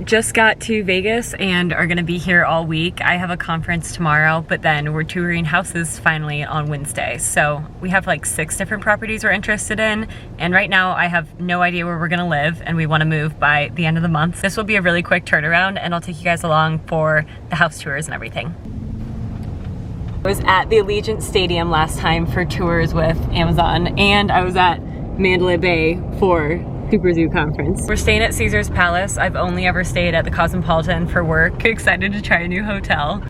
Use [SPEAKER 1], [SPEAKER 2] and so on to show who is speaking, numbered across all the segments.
[SPEAKER 1] just got to Vegas and are gonna be here all week. I have a conference tomorrow, but then we're touring houses finally on Wednesday. So we have like 6 different properties we're interested in, and right now I have no idea where we're gonna live, and we wanna move by the end of the month. This will be a really quick turnaround, and I'll take you guys along for the house tours and everything. I was at the Allegiant Stadium last time for tours with Amazon, and I was at Mandalay Bay for Super Zoo conference. We're staying at Caesar's Palace. I've only ever stayed at the Cosmopolitan for work. Excited to try a new hotel.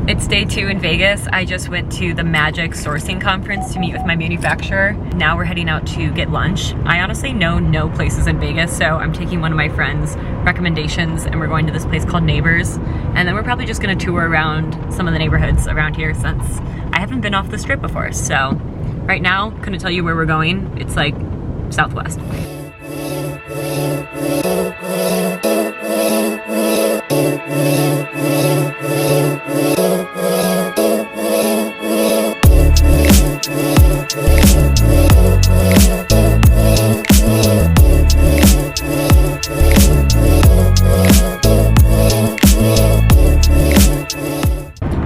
[SPEAKER 1] It's day 2 in Vegas. I just went to the Magic Sourcing Conference to meet with my manufacturer. Now we're heading out to get lunch. I honestly know no places in Vegas, so I'm taking one of my friend's recommendations and we're going to this place called Neighbors. And then we're probably just gonna tour around some of the neighborhoods around here since I haven't been off the strip before. So right now, couldn't tell you where we're going. It's like southwest.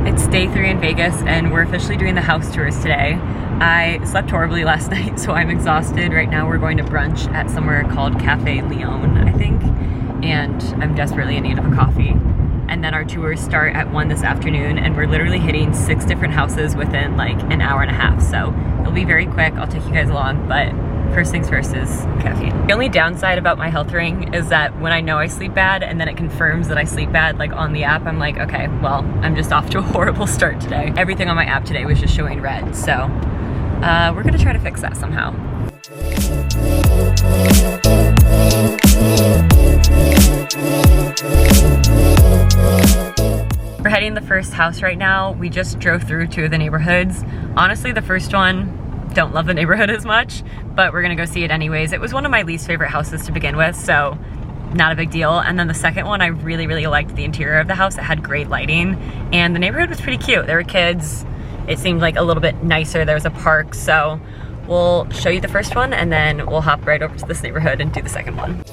[SPEAKER 1] It's day 3 in Vegas and we're officially doing the house tours today. I slept horribly last night, so I'm exhausted. Right now we're going to brunch at somewhere called Cafe Leon, I think, and I'm desperately in need of a coffee. And then our tours start at 1 this afternoon, and we're literally hitting 6 different houses within like an hour and a half, so it'll be very quick. I'll take you guys along, but first things first is caffeine. The only downside about my health ring is that when I know I sleep bad and then it confirms that I sleep bad, like on the app, I'm like, okay, well, I'm just off to a horrible start today. Everything on my app today was just showing red, so we're gonna try to fix that somehow. We're heading to the first house right now. We just drove through 2 of the neighborhoods. Honestly, the first one, don't love the neighborhood as much, but we're gonna go see it anyways. It was one of my least favorite houses to begin with, so not a big deal. And then the second one, I really, really liked the interior of the house. It had great lighting, and the neighborhood was pretty cute. There were kids. It seemed like a little bit nicer. There was a park, so we'll show you the first one and then we'll hop right over to this neighborhood and do the second one.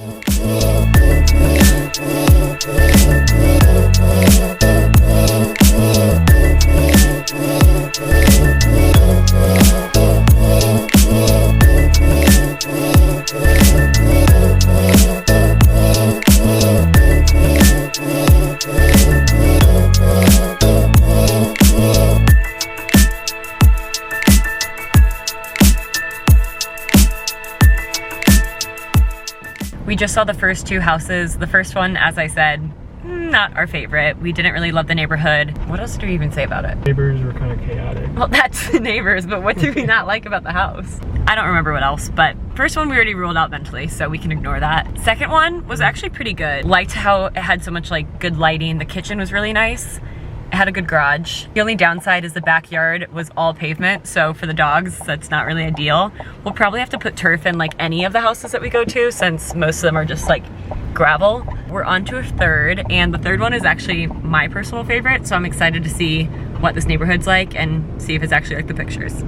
[SPEAKER 1] We just saw the first 2 houses. The first one, as I said, not our favorite. We didn't really love the neighborhood. What else do we even say about it?
[SPEAKER 2] Neighbors were kind of chaotic.
[SPEAKER 1] Well, that's the neighbors, but what did we not like about the house? I don't remember what else, but first one we already ruled out mentally, so we can ignore that. Second one was actually pretty good. Liked how it had so much like good lighting. The kitchen was really nice. It had a good garage. The only downside is the backyard was all pavement, so for the dogs, that's not really ideal. We'll probably have to put turf in like any of the houses that we go to, since most of them are just like gravel. We're on to a third, and the third one is actually my personal favorite, so I'm excited to see what this neighborhood's like and see if it's actually like the pictures.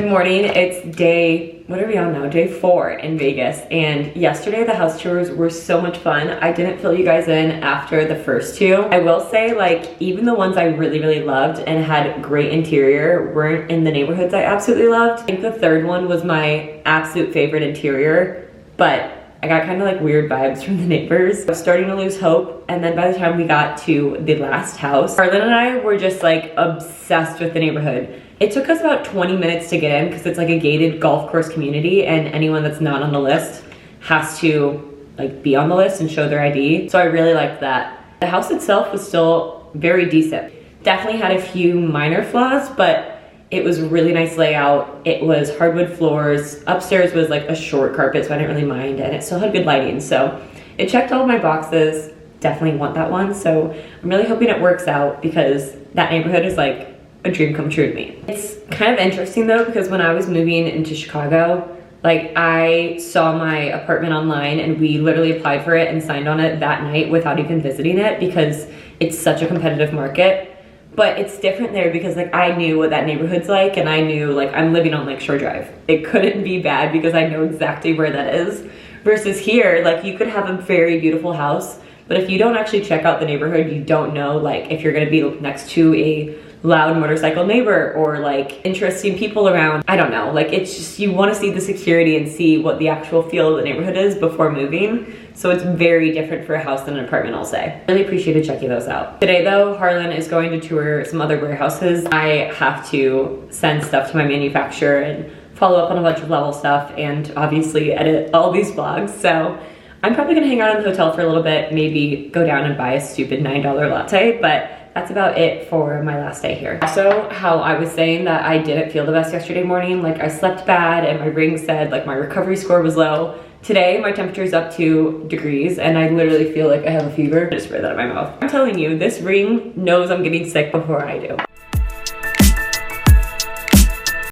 [SPEAKER 1] morning. It's day, what are we on now? Day 4 in Vegas. And yesterday the house tours were so much fun. I didn't fill you guys in after the first 2. I will say, like, even the ones I really loved and had great interior weren't in the neighborhoods I absolutely loved. I think the 3rd one was my absolute favorite interior, but I got kind of like weird vibes from the neighbors. I was starting to lose hope, and then by the time we got to the last house, Harlan and I were just like obsessed with the neighborhood. It took us about 20 minutes to get in because it's like a gated golf course community, and anyone that's not on the list has to like be on the list and show their ID. So I really liked that. The house itself was still very decent. Definitely had a few minor flaws, but it was really nice layout. It was hardwood floors. Upstairs was like a short carpet, so I didn't really mind, and it still had good lighting. So it checked all of my boxes. Definitely want that one. So I'm really hoping it works out because that neighborhood is like a dream come true to me. It's kind of interesting though, because when I was moving into Chicago, like I saw my apartment online and we literally applied for it and signed on it that night without even visiting it because it's such a competitive market. But it's different there because like I knew what that neighborhood's like, and I knew like I'm living on Lakeshore Drive. It couldn't be bad because I know exactly where that is. Versus here, like you could have a very beautiful house, but if you don't actually check out the neighborhood, you don't know like if you're gonna be next to a loud motorcycle neighbor or like interesting people around. I don't know, like it's just, you want to see the security and see what the actual feel of the neighborhood is before moving. So it's very different for a house than an apartment, I'll say. Really appreciated checking those out. Today though, Harlan is going to tour some other warehouses. I have to send stuff to my manufacturer and follow up on a bunch of level stuff and obviously edit all these vlogs. So I'm probably gonna hang out in the hotel for a little bit, maybe go down and buy a stupid $9 latte, but that's about it for my last day here. Also, how I was saying that I didn't feel the best yesterday morning, like I slept bad and my ring said like my recovery score was low. Today, my temperature is up 2 degrees and I literally feel like I have a fever. Just spray that in my mouth. I'm telling you, this ring knows I'm getting sick before I do.